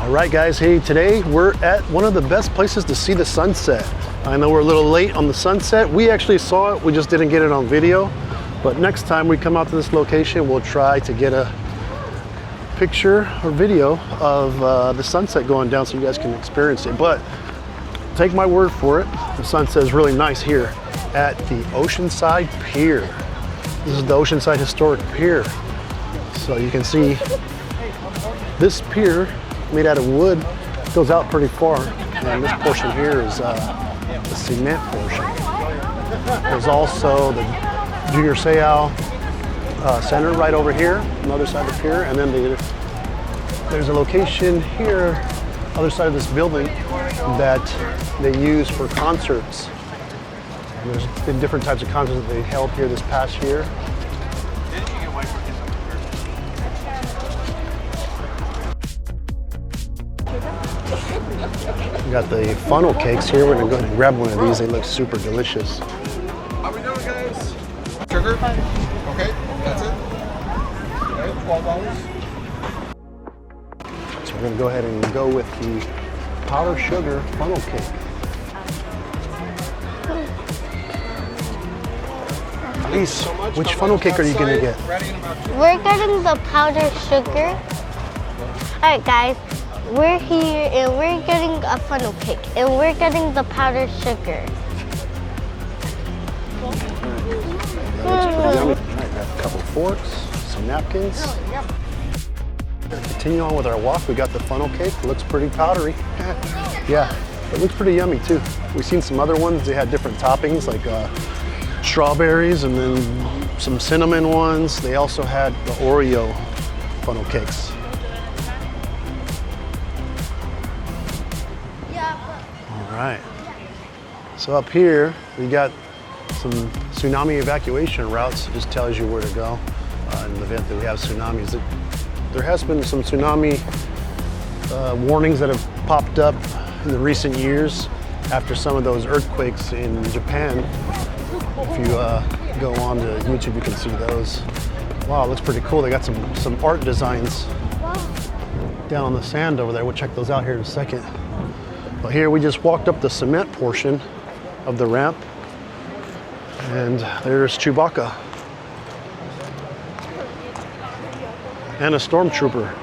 All right, guys, hey, today we're at one of the best places to see the sunset. I know we're a little late on the sunset. We actually saw it, we just didn't get it on video. But next time we come out to this location, we'll try to get a picture or video of the sunset going down so you guys can experience it. But take my word for it, the sunset is really nice here at the Oceanside Pier. This is the Oceanside Historic Pier. So you can see this pier made out of wood goes out pretty far, and this portion here is the cement portion. There's also the Junior Seau Center right over here on the other side of the pier, and then there's a location here, other side of this building, that they use for concerts. And there's been different types of concerts that they held here this past year. We got the funnel cakes here. We're gonna go ahead and grab one of these. They look super delicious. How we doing, guys? Sugar? Okay, that's it. Okay, $12. So we're gonna go ahead and go with the powdered sugar funnel cake. Elise, which funnel cake are you gonna get? We're getting the powdered sugar. All right, guys. We're here and we're getting a funnel cake and we're getting the powdered sugar. Yummy. All right, got a couple forks, some napkins. Continue on with our walk. We got the funnel cake. It looks pretty powdery. Yeah, it looks pretty yummy too. We've seen some other ones. They had different toppings like strawberries and then some cinnamon ones. They also had the Oreo funnel cakes. All right, so up here we got some tsunami evacuation routes. It just tells you where to go in the event that we have tsunamis. There has been some tsunami warnings that have popped up in the recent years after some of those earthquakes in Japan. If you go on to YouTube, you can see those. Wow, it looks pretty cool. They got some art designs down on the sand over there. We'll check those out here in a second. But here we just walked up the cement portion of the ramp, and there's Chewbacca and a stormtrooper.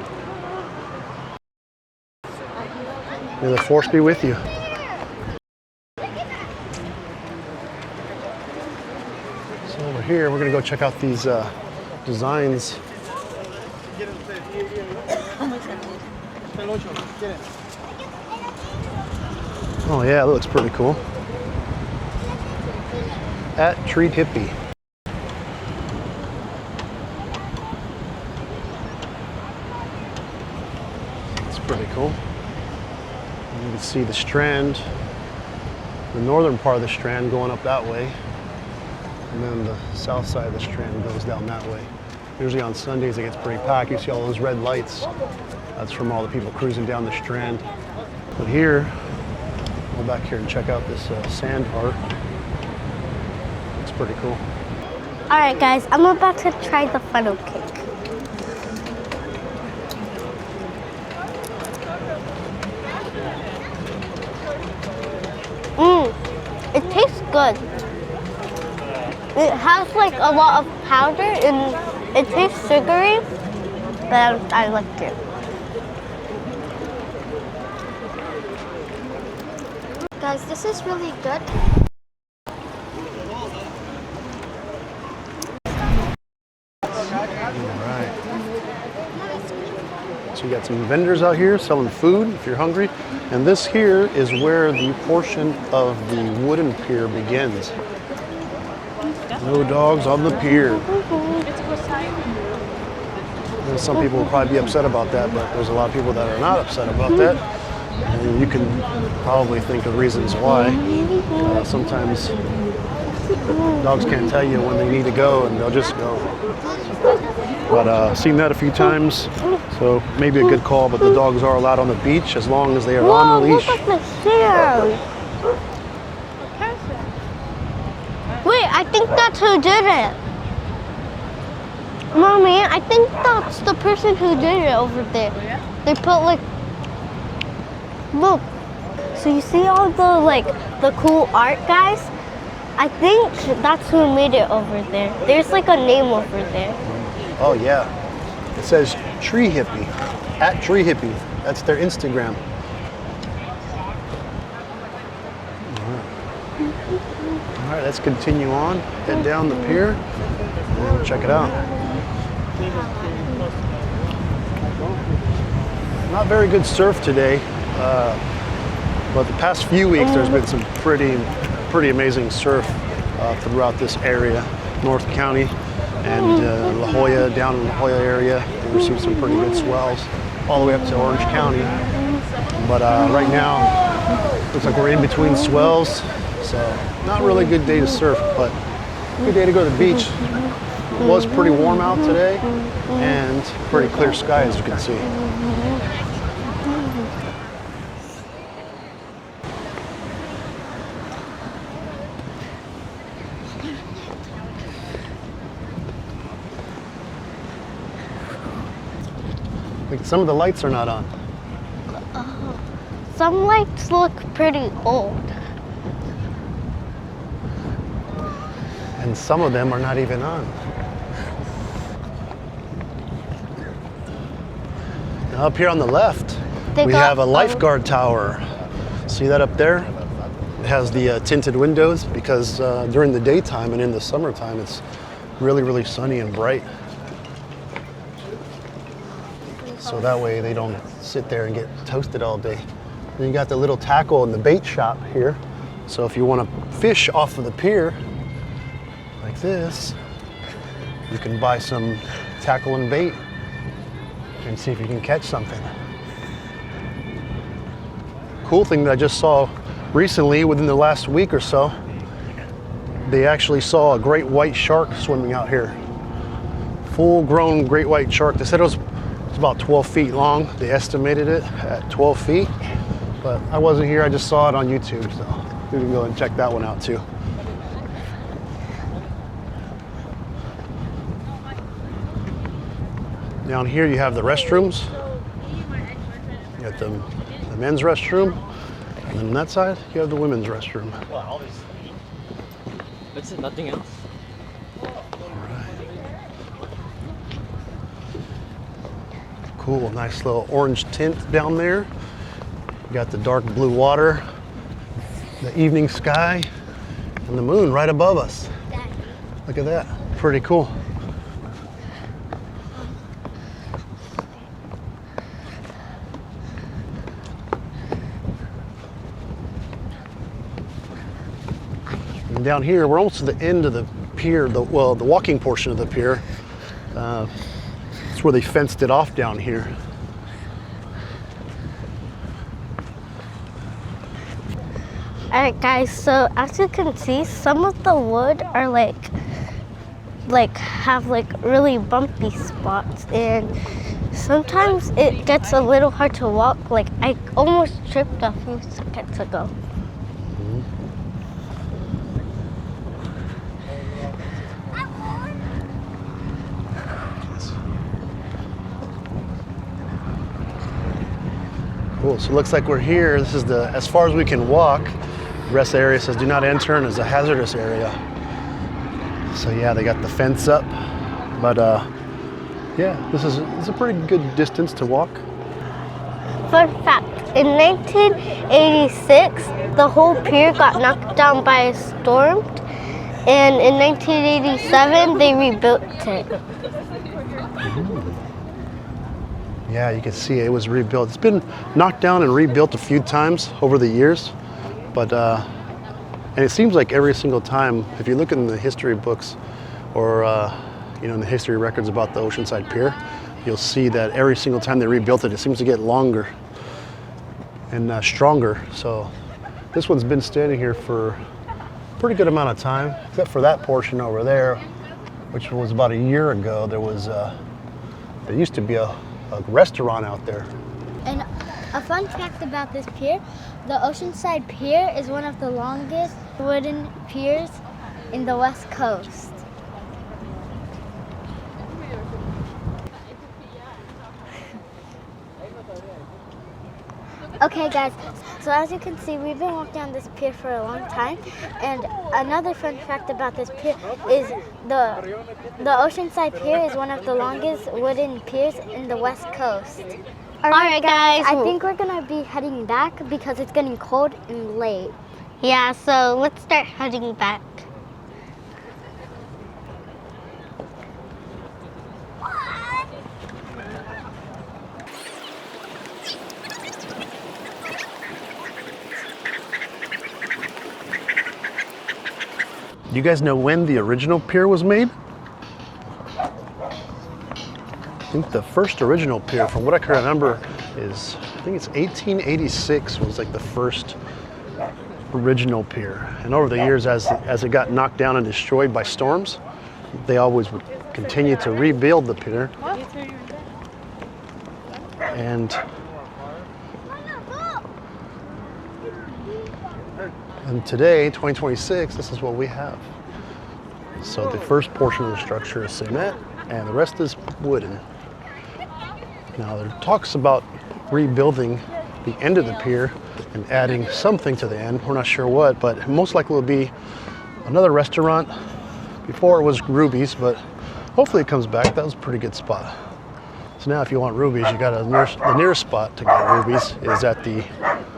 May the force be with you. So over here, we're gonna go check out these designs. Oh yeah, that looks pretty cool. At Treat Hippie. It's pretty cool. And you can see the strand, the northern part of the strand going up that way, and then the south side of the strand goes down that way. Usually on Sundays it gets pretty packed. You see all those red lights. That's from all the people cruising down the strand. But here, go back here and check out this sand art. It's pretty cool. All right, guys, I'm about to try the funnel cake. It tastes good. It has like a lot of powder and it tastes sugary, but I liked it. Guys, this is really good. Alright. So you got some vendors out here selling food if you're hungry. And this here is where the portion of the wooden pier begins. No dogs on the pier. And some people will probably be upset about that, but there's a lot of people that are not upset about that. And you can probably think of reasons why. Sometimes dogs can't tell you when they need to go and they'll just go. But I've seen that a few times, so maybe a good call, but the dogs are allowed on the beach as long as they are on the leash. Look at the stairs. Wait, I think that's who did it. Mommy, I think that's the person who did it over there. They put like Look, so you see all the cool art, guys? I think that's who made it over there. There's like a name over there. Oh yeah, it says Tree Hippie, at Tree Hippie. That's their Instagram. All right, let's continue on, head down the pier, and check it out. Not very good surf today, but the past few weeks there's been some pretty amazing surf throughout this area, North County and La Jolla, down in La Jolla area. They received some pretty good swells all the way up to Orange County. But right now, looks like we're in between swells, so not really a good day to surf, but good day to go to the beach. It was pretty warm out today and pretty clear sky, as you can see. Like some of the lights are not on. Some lights look pretty old. And some of them are not even on. Now up here on the left, we have a lifeguard tower. See that up there? It has the tinted windows because during the daytime and in the summertime, it's really sunny and bright. So that way they don't sit there and get toasted all day. Then you got the little tackle and the bait shop here. So if you want to fish off of the pier, like this, you can buy some tackle and bait and see if you can catch something. Cool thing that I just saw recently, within the last week or so, they actually saw a great white shark swimming out here. Full-grown great white shark. They said it was about 12 feet long. They estimated it at 12 feet, but I wasn't here. I just saw it on YouTube, so we can go and check that one out too. Down here you have the restrooms. You got the men's restroom, and then on that side you have the women's restroom. Well, all these. That's it, nothing else. Cool, nice little orange tint down there. You got the dark blue water, the evening sky, and the moon right above us. Look at that, pretty cool. And down here, we're almost to the end of the pier, the walking portion of the pier. That's where they fenced it off down here. Alright guys, so as you can see, some of the wood are have really bumpy spots, and sometimes it gets a little hard to walk. Like I almost tripped a few seconds ago. Cool, so it looks like we're here. This is as far as we can walk. The rest of the area says do not enter and is a hazardous area. So yeah, they got the fence up, but yeah, this is a pretty good distance to walk. Fun fact, in 1986, the whole pier got knocked down by a storm, and in 1987, they rebuilt it. Yeah, you can see it was rebuilt. It's been knocked down and rebuilt a few times over the years, but and it seems like every single time, if you look in the history books or in the history records about the Oceanside Pier, you'll see that every single time they rebuilt it, it seems to get longer and stronger. So this one's been standing here for a pretty good amount of time, except for that portion over there, which was about a year ago. There used to be a restaurant out there. And a fun fact about this pier, the Oceanside Pier is one of the longest wooden piers in the West Coast. Okay guys, so as you can see, we've been walking on this pier for a long time, and another fun fact about this pier is the Oceanside Pier is one of the longest wooden piers in the West Coast. Alright guys, I think we're gonna be heading back because it's getting cold and late. yeah, so let's start heading back. Do you guys know when the original pier was made? I think the first original pier, from what I can remember, is, I think it's 1886 was like the first original pier. And over the years, as it got knocked down and destroyed by storms, they always would continue to rebuild the pier. And today, 2026, this is what we have. So the first portion of the structure is cement, and the rest is wooden. Now there are talks about rebuilding the end of the pier and adding something to the end. We're not sure what, but most likely will be another restaurant. Before it was Ruby's, but hopefully it comes back. That was a pretty good spot. So now if you want Ruby's, you got the nearest spot to get Ruby's is at the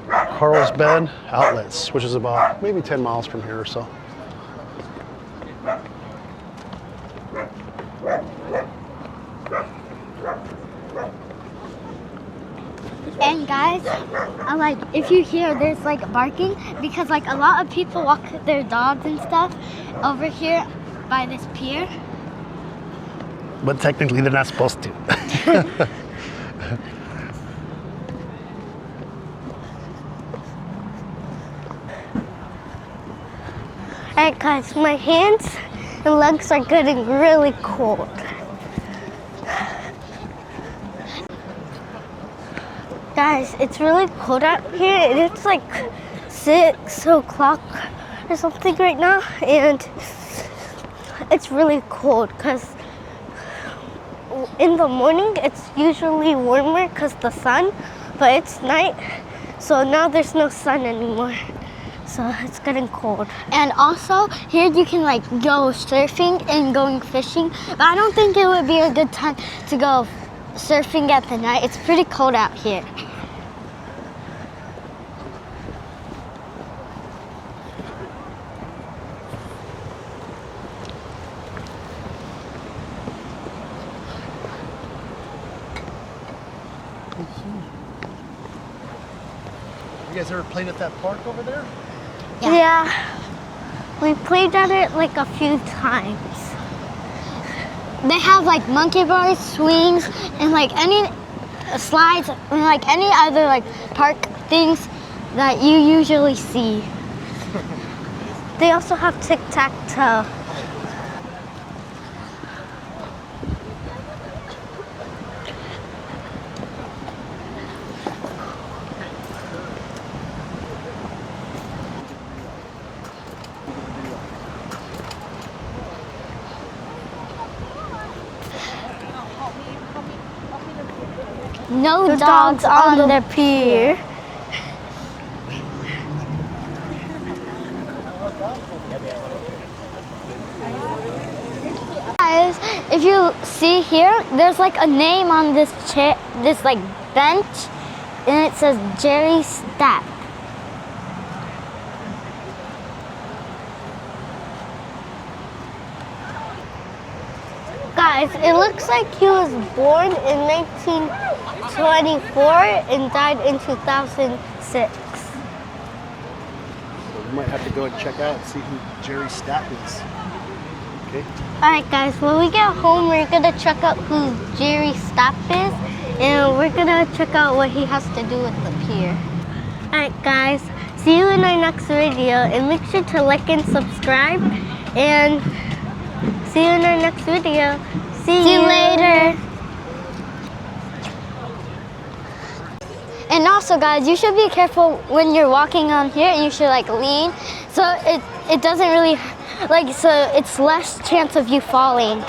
Carlsbad Outlets, which is about maybe 10 miles from here or so. And guys, if you hear there's like barking, because like a lot of people walk their dogs and stuff over here by this pier. But technically they're not supposed to. Alright guys, my hands and legs are getting really cold. Guys, it's really cold out here, and it's like 6 o'clock or something right now, and it's really cold because in the morning it's usually warmer because the sun, but it's night, so now there's no sun anymore. So it's getting cold. And also, here you can like go surfing and going fishing, but I don't think it would be a good time to go surfing at the night. It's pretty cold out here. You guys ever played at that park over there? Yeah, we played at it like a few times. They have like monkey bars, swings, and like any slides, and like any other like park things that you usually see. They also have tic-tac-toe. No Dogs on the pier. Guys, if you see here, there's like a name on this chair, this like bench, and it says Jerry Stapp. Guys, it looks like he was born in 1924 and died in 2006. So we might have to go and check out and see who Jerry Stapp is. Okay. Alright guys, when we get home, we're gonna check out who Jerry Stapp is, and we're gonna check out what he has to do with the pier. Alright guys, see you in our next video, and make sure to like and subscribe, and see you in our next video. See you later. And also guys, you should be careful when you're walking on here, and you should like lean, so it doesn't really, like, so it's less chance of you falling.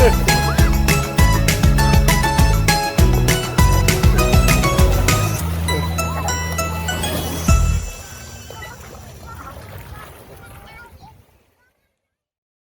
it.